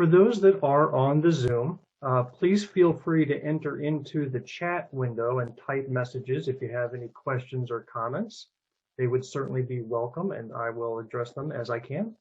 For those that are on the Zoom, please feel free to enter into the chat window and type messages if you have any questions or comments. They would certainly be welcome, and I will address them as I can.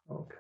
Okay.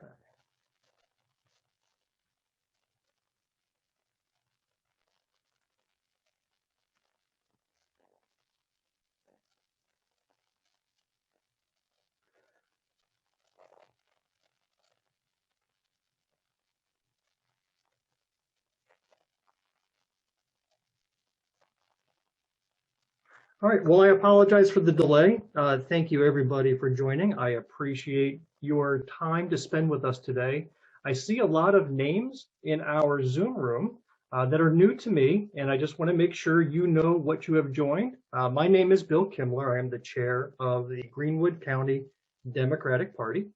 All right, well, I apologize for the delay. Thank you, everybody, for joining. I appreciate your time to spend with us today. I see a lot of names in our Zoom room that are new to me, and I just want to make sure you know what you have joined. My name is Bill Kimler. I am the chair of the Greenwood County Democratic Party,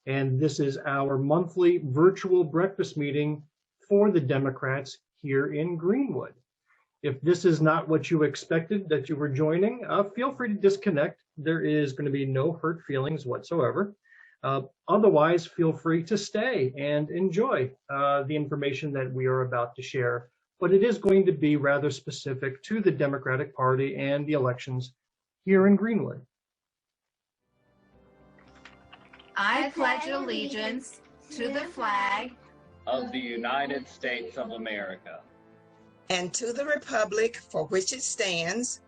and this is our monthly virtual breakfast meeting for the Democrats here in Greenwood. If this is not what you expected that you were joining, feel free to disconnect. There is going to be no hurt feelings whatsoever. Otherwise, feel free to stay and enjoy the information that we are about to share. But it is going to be rather specific to the Democratic Party and the elections here in Greenwood. I pledge allegiance to the flag of the United States of America, and to the republic for which it stands,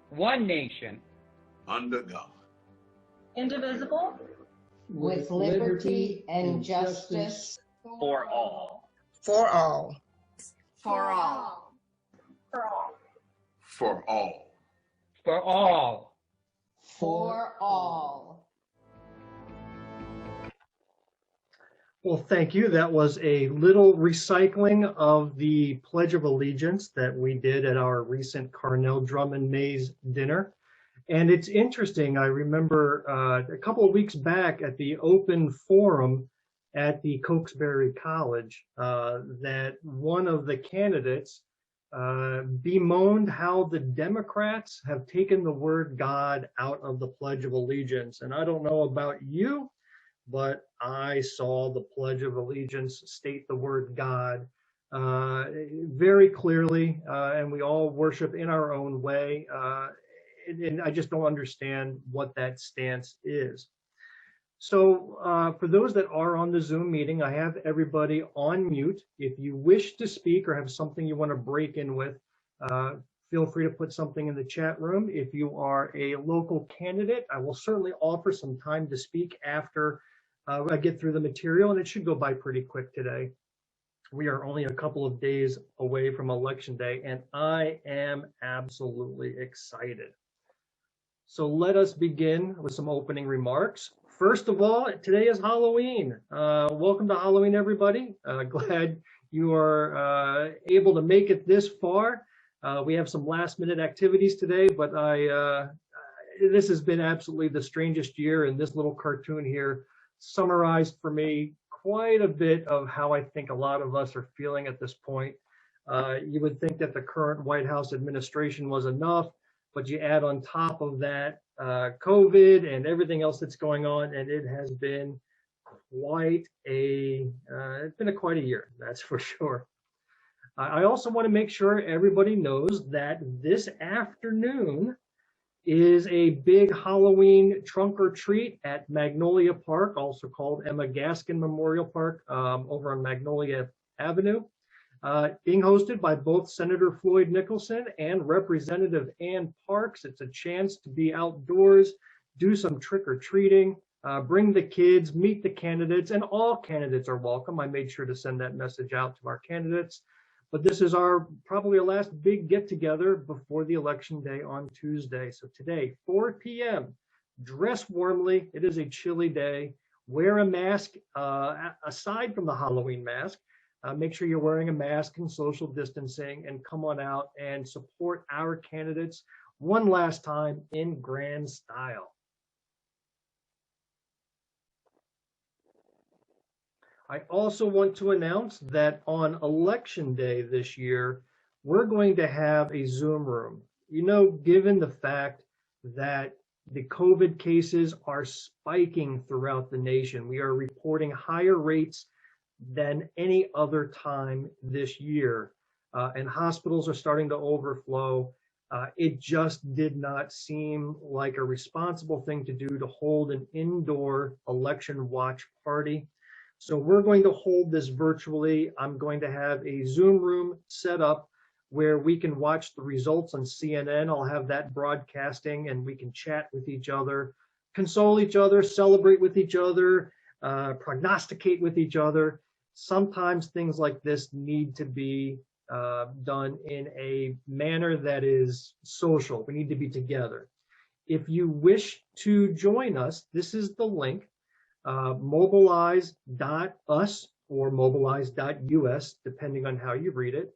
one nation, under God, indivisible, with liberty and justice for all. For all. For all. For all. For all. For all. For all. Well, thank you. That was a little recycling of the Pledge of Allegiance that we did at our recent Carnell Drummond Mays dinner. And it's interesting, I remember a couple of weeks back at the open forum at the Cokesbury College that one of the candidates bemoaned how the Democrats have taken the word God out of the Pledge of Allegiance. And I don't know about you, but I saw the Pledge of Allegiance state the word God very clearly, and we all worship in our own way, and I just don't understand what that stance is. So for those that are on the Zoom meeting, I have everybody on mute. If you wish to speak or have something you want to break in with, feel free to put something in the chat room. If you are a local candidate, I will certainly offer some time to speak after I get through the material, and it should go by pretty quick today. We are only a couple of days away from Election Day, and I am absolutely excited. So let us begin with some opening remarks. First of all, today is Halloween. Welcome to Halloween, everybody. Glad you are able to make it this far. We have some last-minute activities today, but this has been absolutely the strangest year, and this little cartoon here summarized for me quite a bit of how I think a lot of us are feeling at this point. You would think that the current White House administration was enough, but you add on top of that COVID and everything else that's going on, and it has been quite a quite a year, that's for sure. I also want to make sure everybody knows that this afternoon is a big Halloween trunk or treat at Magnolia Park, also called Emma Gaskin Memorial Park, over on Magnolia Avenue, being hosted by both Senator Floyd Nicholson and Representative Ann Parks. It's a chance to be outdoors, do some trick-or-treating, bring the kids, meet the candidates, and all candidates are welcome. I made sure to send that message out to our candidates. But this is probably our last big get-together before the election day on Tuesday. So today, 4 p.m., dress warmly. It is a chilly day. Wear a mask aside from the Halloween mask. Make sure you're wearing a mask and social distancing, and come on out and support our candidates one last time in grand style. I also want to announce that on election day this year, we're going to have a Zoom room. You know, given the fact that the COVID cases are spiking throughout the nation, we are reporting higher rates than any other time this year, and hospitals are starting to overflow. It just did not seem like a responsible thing to do to hold an indoor election watch party. So we're going to hold this virtually. I'm going to have a Zoom room set up where we can watch the results on CNN. I'll have that broadcasting, and we can chat with each other, console each other, celebrate with each other, prognosticate with each other. Sometimes things like this need to be done in a manner that is social. We need to be together. If you wish to join us, this is the link. Mobilize.us or mobilize.us, depending on how you read it.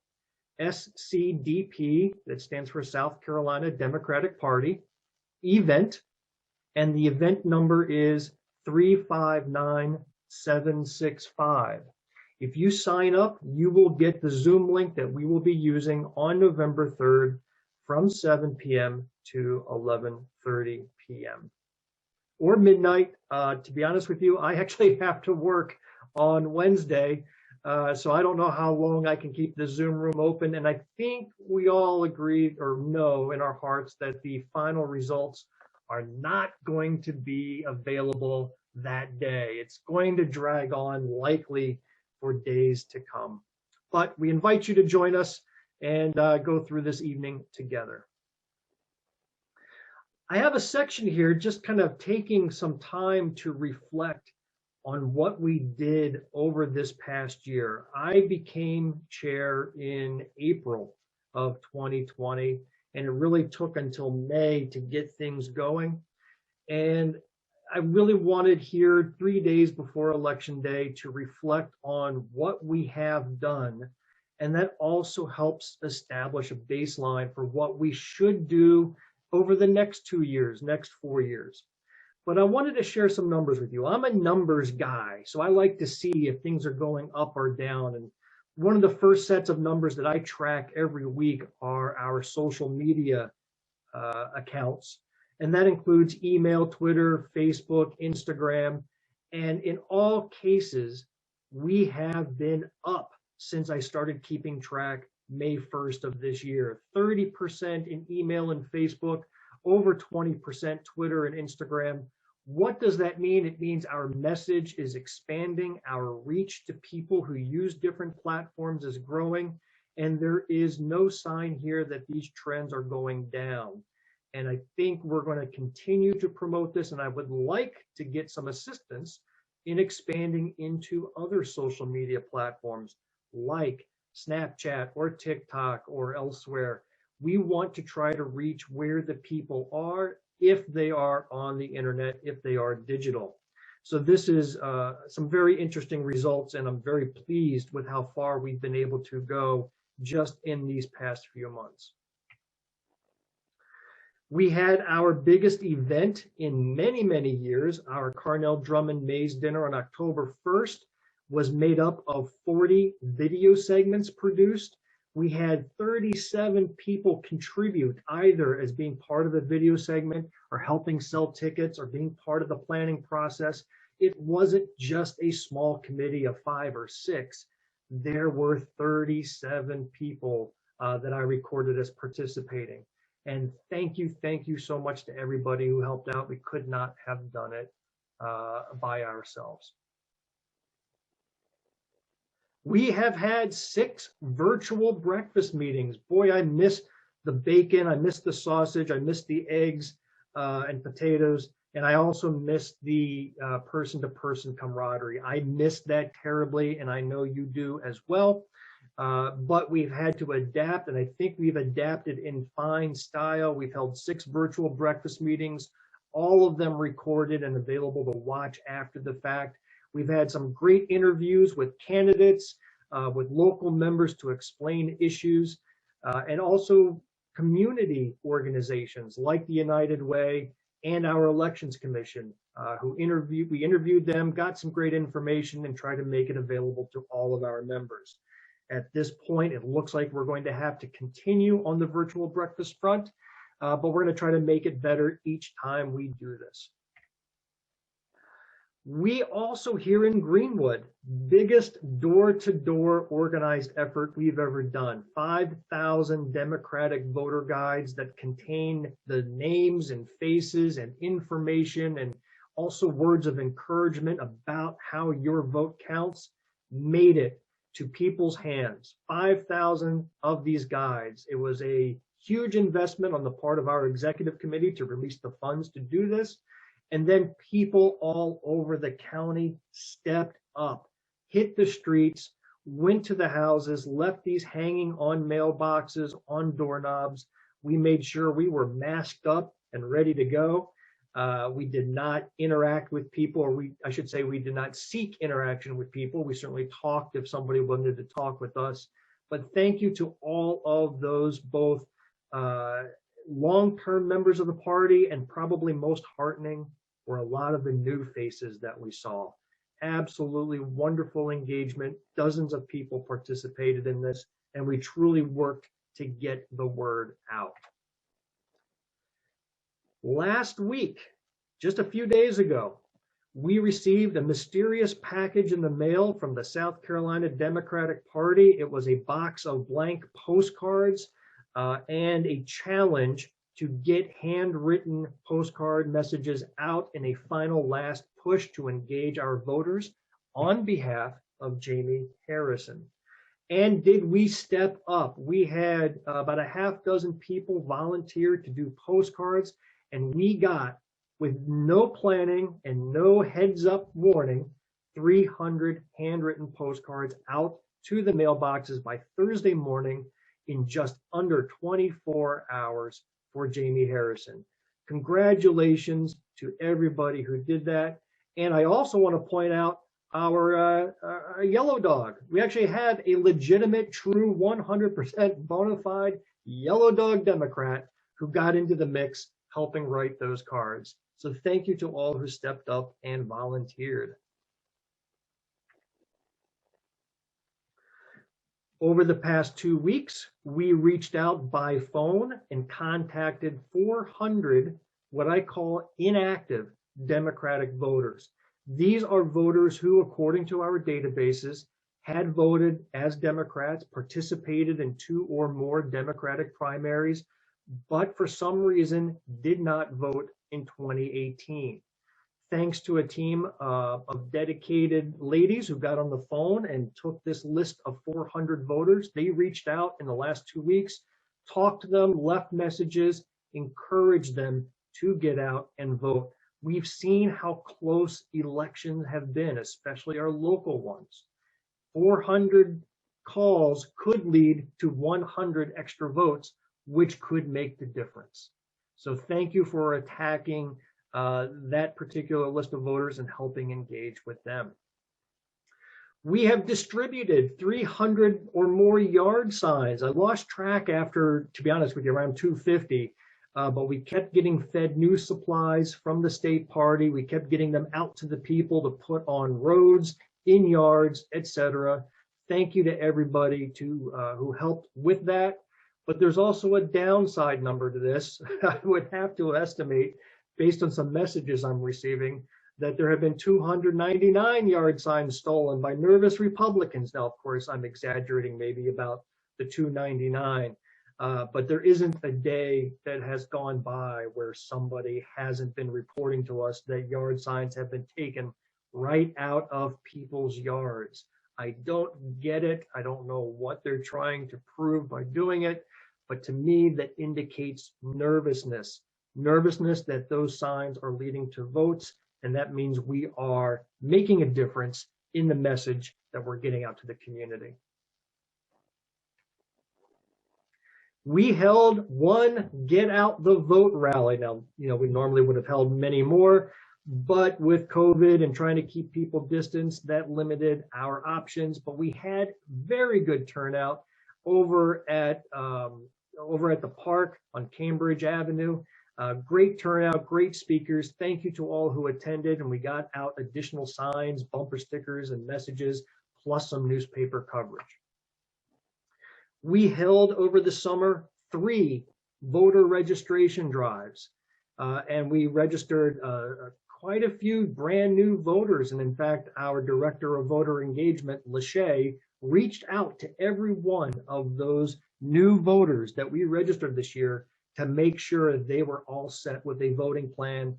SCDP, that stands for South Carolina Democratic Party, event, and the event number is 359765. If you sign up, you will get the Zoom link that we will be using on November 3rd from 7 p.m. to 11:30 p.m. or midnight. To be honest with you, I actually have to work on Wednesday, so I don't know how long I can keep the Zoom room open. And I think we all agree or know in our hearts that the final results are not going to be available that day. It's going to drag on likely for days to come. But we invite you to join us and go through this evening together. I have a section here just kind of taking some time to reflect on what we did over this past year. I became chair in April of 2020, and it really took until May to get things going. And I really wanted here 3 days before Election Day to reflect on what we have done. And that also helps establish a baseline for what we should do over the next 2 years, next 4 years. But I wanted to share some numbers with you. I'm a numbers guy, so I like to see if things are going up or down. And one of the first sets of numbers that I track every week are our social media accounts. And that includes email, Twitter, Facebook, Instagram. And in all cases, we have been up since I started keeping track May 1st of this year. 30% in email and Facebook, over 20% Twitter and Instagram. What does that mean? It means our message is expanding, our reach to people who use different platforms is growing, and there is no sign here that these trends are going down. And I think we're going to continue to promote this, and I would like to get some assistance in expanding into other social media platforms like Snapchat or TikTok or elsewhere. We want to try to reach where the people are, if they are on the internet, if they are digital. So this is some very interesting results, and I'm very pleased with how far we've been able to go just in these past few months. We had our biggest event in many, many years. Our Carnell Drummond Mays dinner on October 1st was made up of 40 video segments produced. We had 37 people contribute either as being part of the video segment or helping sell tickets or being part of the planning process. It wasn't just a small committee of 5 or 6. There were 37 people that I recorded as participating. And thank you so much to everybody who helped out. We could not have done it by ourselves. We have had 6 virtual breakfast meetings. Boy, I miss the bacon, I miss the sausage, I miss the eggs and potatoes, and I also miss the person-to-person camaraderie. I miss that terribly, and I know you do as well. But we've had to adapt, and I think we've adapted in fine style. We've held 6 virtual breakfast meetings all of them recorded and available to watch after the fact. We've had some great interviews with candidates, with local members to explain issues, and also community organizations like the United Way and our Elections Commission, we interviewed them, got some great information, and tried to make it available to all of our members. At this point, it looks like we're going to have to continue on the virtual breakfast front, but we're going to try to make it better each time we do this. We also here in Greenwood, biggest door-to-door organized effort we've ever done. 5,000 Democratic voter guides that contain the names and faces and information and also words of encouragement about how your vote counts made it to people's hands. 5,000 of these guides. It was a huge investment on the part of our executive committee to release the funds to do this. And then people all over the county stepped up, hit the streets, went to the houses, left these hanging on mailboxes, on doorknobs. We made sure we were masked up and ready to go. We did not interact with people, or I should say we did not seek interaction with people. We certainly talked if somebody wanted to talk with us. But thank you to all of those, both long-term members of the party, and probably most heartening were a lot of the new faces that we saw. Absolutely wonderful engagement. Dozens of people participated in this, and we truly worked to get the word out. Last week, just a few days ago, we received a mysterious package in the mail from the South Carolina Democratic Party. It was a box of blank postcards and a challenge to get handwritten postcard messages out in a final last push to engage our voters on behalf of Jamie Harrison. And did we step up? We had about a half dozen people volunteer to do postcards, and we got, with no planning and no heads up warning, 300 handwritten postcards out to the mailboxes by Thursday morning in just under 24 hours for Jamie Harrison. Congratulations to everybody who did that. And I also want to point out our yellow dog. We actually have a legitimate, true, 100% bona fide yellow dog Democrat who got into the mix helping write those cards. So thank you to all who stepped up and volunteered. Over the past 2 weeks, we reached out by phone and contacted 400 what I call inactive Democratic voters. These are voters who, according to our databases, had voted as Democrats, participated in 2 or more Democratic primaries, but for some reason did not vote in 2018. Thanks to a team of dedicated ladies who got on the phone and took this list of 400 voters. They reached out in the last 2 weeks, talked to them, left messages, encouraged them to get out and vote. We've seen how close elections have been, especially our local ones. 400 calls could lead to 100 extra votes, which could make the difference. So thank you for attacking that particular list of voters and helping engage with them. We have distributed 300 or more yard signs. I lost track after, to be honest with you, around 250, but we kept getting fed new supplies from the state party. We kept getting them out to the people to put on roads, in yards, etc. Thank you to everybody who helped with that. But there's also a downside number to this. I would have to estimate, based on some messages I'm receiving, that there have been 299 yard signs stolen by nervous Republicans. Now, of course, I'm exaggerating maybe about the 299, but there isn't a day that has gone by where somebody hasn't been reporting to us that yard signs have been taken right out of people's yards. I don't get it. I don't know what they're trying to prove by doing it, but to me, that indicates nervousness that those signs are leading to votes, and that means we are making a difference in the message that we're getting out to the community. We held one Get Out the Vote rally. Now, we normally would have held many more, but with COVID and trying to keep people distanced, that limited our options. But we had very good turnout over at the park on Cambridge Avenue. Great turnout, great speakers. Thank you to all who attended, and we got out additional signs, bumper stickers, and messages, plus some newspaper coverage. We held over the summer 3 voter registration drives, and we registered quite a few brand new voters. And in fact, our director of voter engagement, Lachey, reached out to every one of those new voters that we registered this year to make sure they were all set with a voting plan,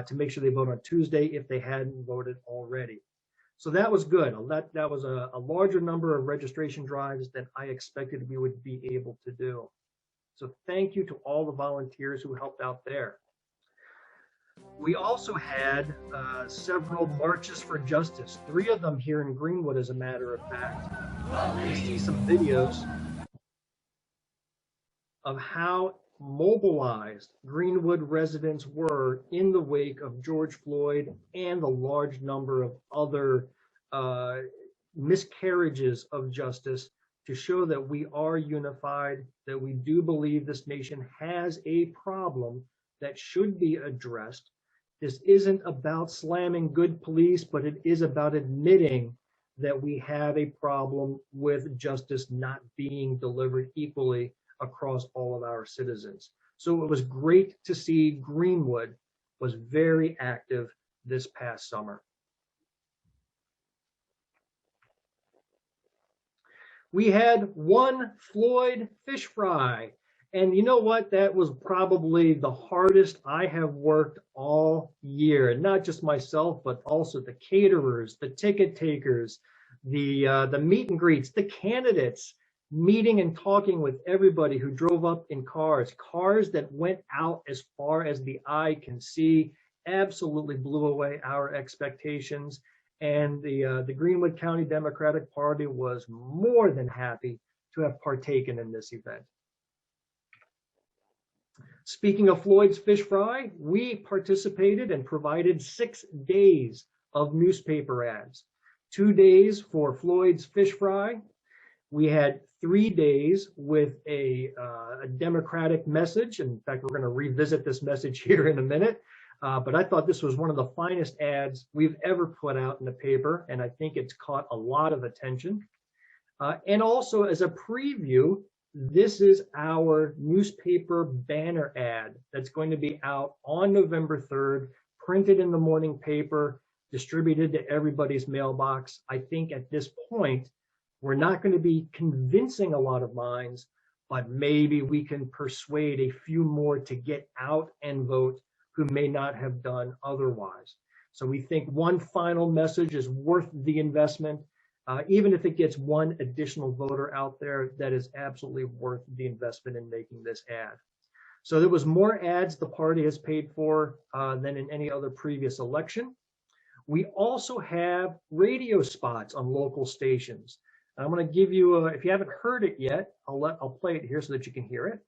to make sure they vote on Tuesday if they hadn't voted already. So that was good. That was a larger number of registration drives than I expected we would be able to do. So thank you to all the volunteers who helped out there. We also had several marches for justice, 3 of them here in Greenwood, as a matter of fact. You see some videos of how mobilized Greenwood residents were in the wake of George Floyd and the large number of other miscarriages of justice, to show that we are unified, that we do believe this nation has a problem that should be addressed. This isn't about slamming good police, but it is about admitting that we have a problem with justice not being delivered equally across all of our citizens. So it was great to see Greenwood was very active this past summer. We had 1 Floyd fish fry. And you know what? That was probably the hardest I have worked all year. And not just myself, but also the caterers, the ticket takers, the meet and greets, the candidates, meeting and talking with everybody who drove up in cars that went out as far as the eye can see, absolutely blew away our expectations. And the Greenwood County Democratic Party was more than happy to have partaken in this event. Speaking of Floyd's Fish Fry, we participated and provided 6 days of newspaper ads. 2 days for Floyd's Fish Fry. We had 3 days with a Democratic message. In fact, we're going to revisit this message here in a minute. But I thought this was one of the finest ads we've ever put out in the paper, and I think it's caught a lot of attention. And also, as a preview, this is our newspaper banner ad that's going to be out on November 3rd, printed in the morning paper, distributed to everybody's mailbox. I think at this point, we're not going to be convincing a lot of minds, but maybe we can persuade a few more to get out and vote who may not have done otherwise. So we think one final message is worth the investment. Even if it gets 1 additional voter out there, that is absolutely worth the investment in making this ad. So there was more ads the party has paid for than in any other previous election. We also have radio spots on local stations. I'm going to give you, if you haven't heard it yet, I'll play it here so that you can hear it.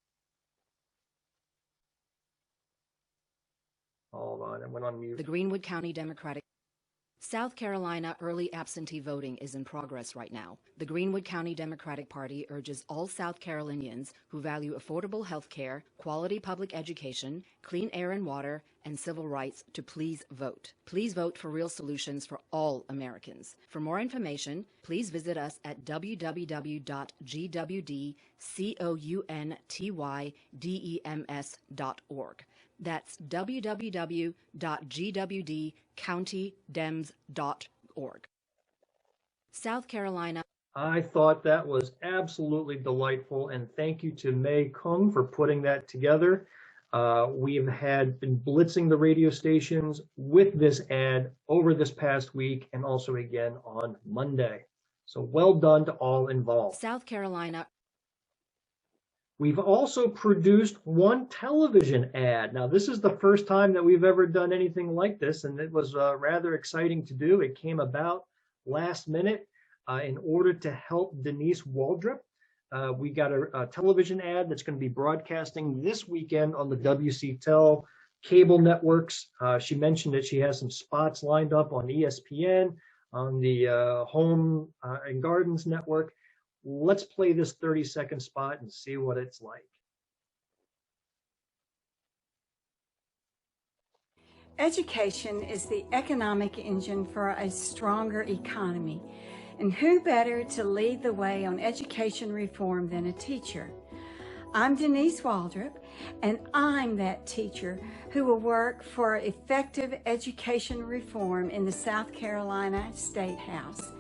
Hold on, I went on mute. The Greenwood County Democratic. South Carolina early absentee voting is in progress right now. The Greenwood County Democratic Party urges all South Carolinians who value affordable health care, quality public education, clean air and water, and civil rights to please vote. Please vote for real solutions for all Americans. For more information, please visit us at www.gwcdpchair.org. That's www.gwdcountydems.org. South Carolina. I thought that was absolutely delightful, and thank you to May Kung for putting that together. We have been blitzing the radio stations with this ad over this past week and also again on Monday. So well done to all involved. South Carolina. We've also produced 1 television ad. Now, this is the first time that we've ever done anything like this, and it was rather exciting to do. It came about last minute in order to help Denise Waldrop, We got a television ad that's going to be broadcasting this weekend on the WCTEL cable networks. She mentioned that she has some spots lined up on ESPN, on the Home and Gardens network. Let's play this 30-second spot and see what it's like. Education is the economic engine for a stronger economy. And who better to lead the way on education reform than a teacher? I'm Denise Waldrop, and I'm that teacher who will work for effective education reform in the South Carolina State House.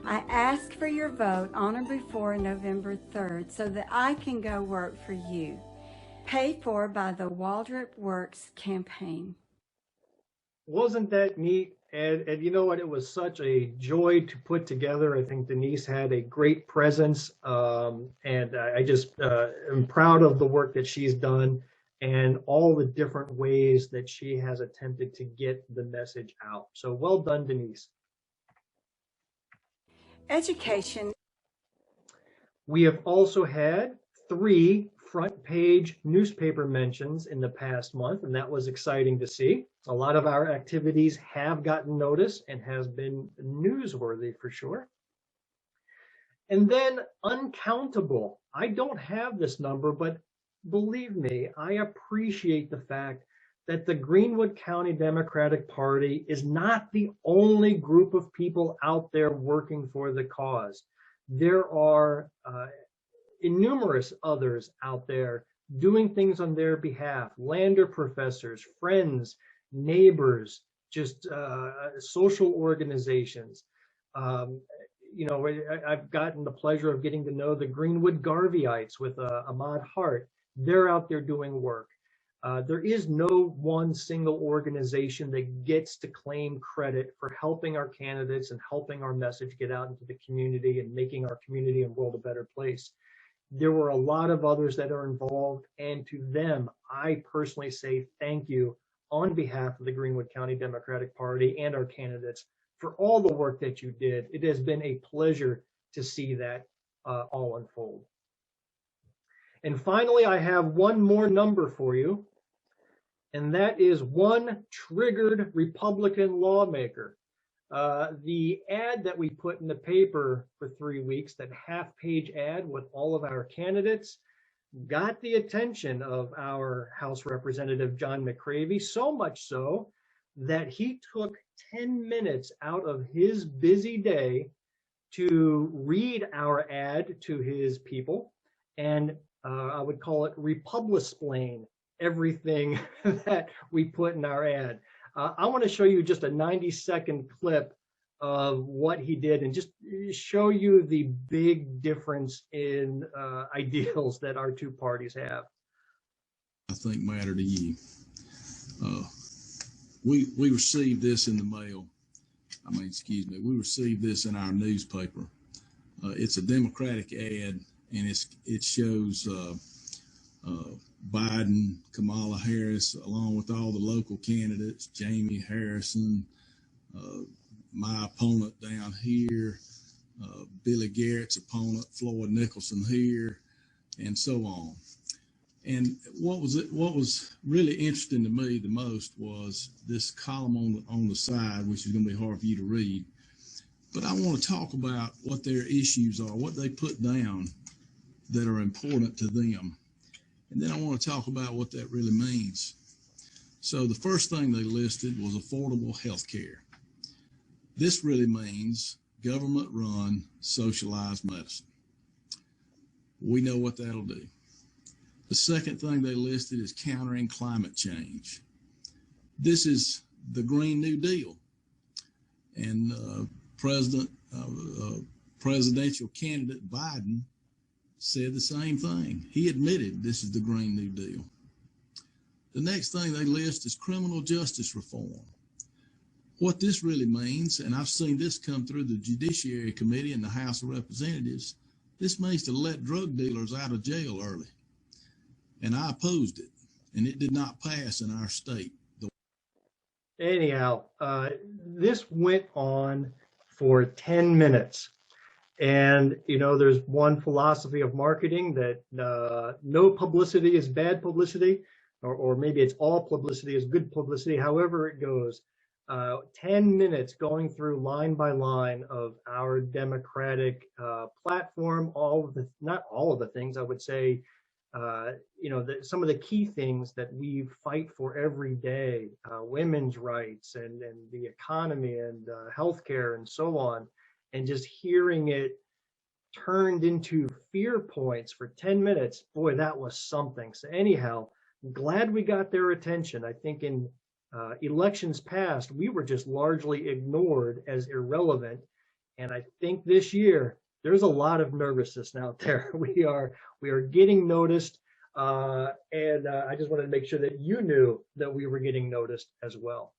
I ask for your vote on or before November 3rd so that I can go work for you. Paid for by the Waldrop Works campaign. Wasn't that neat? And you know what? It was such a joy to put together. I think Denise had a great presence, and I just am proud of the work that she's done and all the different ways that she has attempted to get the message out. So well done, Denise. Education. We have also had 3 front page newspaper mentions in the past month, and that was exciting to see. A lot of our activities have gotten notice and has been newsworthy for sure. And then uncountable. I don't have this number, but believe me, I appreciate the fact that the Greenwood County Democratic Party is not the only group of people out there working for the cause. There are numerous others out there doing things on their behalf, Lander professors, friends, neighbors, just social organizations. You know, I've gotten the pleasure of getting to know the Greenwood Garveyites with Ahmad Hart. They're out there doing work. There is no one single organization that gets to claim credit for helping our candidates and helping our message get out into the community and making our community and world a better place. There were a lot of others that are involved, and to them, I personally say thank you on behalf of the Greenwood County Democratic Party and our candidates for all the work that you did. It has been a pleasure to see that all unfold. And finally, I have one more number for you, and that is one triggered Republican lawmaker. The ad that we put in the paper for 3 weeks, that half-page ad with all of our candidates, got the attention of our House Representative John McCravy, so much so that he took 10 minutes out of his busy day to read our ad to his people, and I would call it Republisplain everything that we put in our ad. I want to show you just a 90-second clip of what he did and just show you the big difference in ideals that our two parties have. I think matter to you. We received this in the mail. We received this in our newspaper. It's a Democratic ad, and it shows Biden, Kamala Harris, along with all the local candidates, Jamie Harrison, my opponent down here, Billy Garrett's opponent, Floyd Nicholson here, and so on. And what was really interesting to me the most was this column on the side, which is going to be hard for you to read. But I want to talk about what their issues are, what they put down that are important to them. And then I want to talk about what that really means. So the first thing they listed was affordable health care. This really means government-run socialized medicine. We know what that'll do. The second thing they listed is countering climate change. This is the Green New Deal. And presidential candidate Biden said the same thing. He admitted this is the Green New Deal. The next thing they list is criminal justice reform. What this really means, and I've seen this come through the Judiciary Committee in the House of Representatives, this means to let drug dealers out of jail early. And I opposed it, and it did not pass in our state. Anyhow, this went on for 10 minutes. And, you know, there's one philosophy of marketing that no publicity is bad publicity, or maybe it's all publicity is good publicity, however it goes. 10 minutes going through line by line of our Democratic platform, not all of the things, I would say, you know, some of the key things that we fight for every day, women's rights and the economy and healthcare and so on, and just hearing it turned into fear points for 10 minutes, boy, that was something. So anyhow, glad we got their attention. I think in elections past, we were just largely ignored as irrelevant. And I think this year, there's a lot of nervousness out there. We are getting noticed. And I just wanted to make sure that you knew that we were getting noticed as well.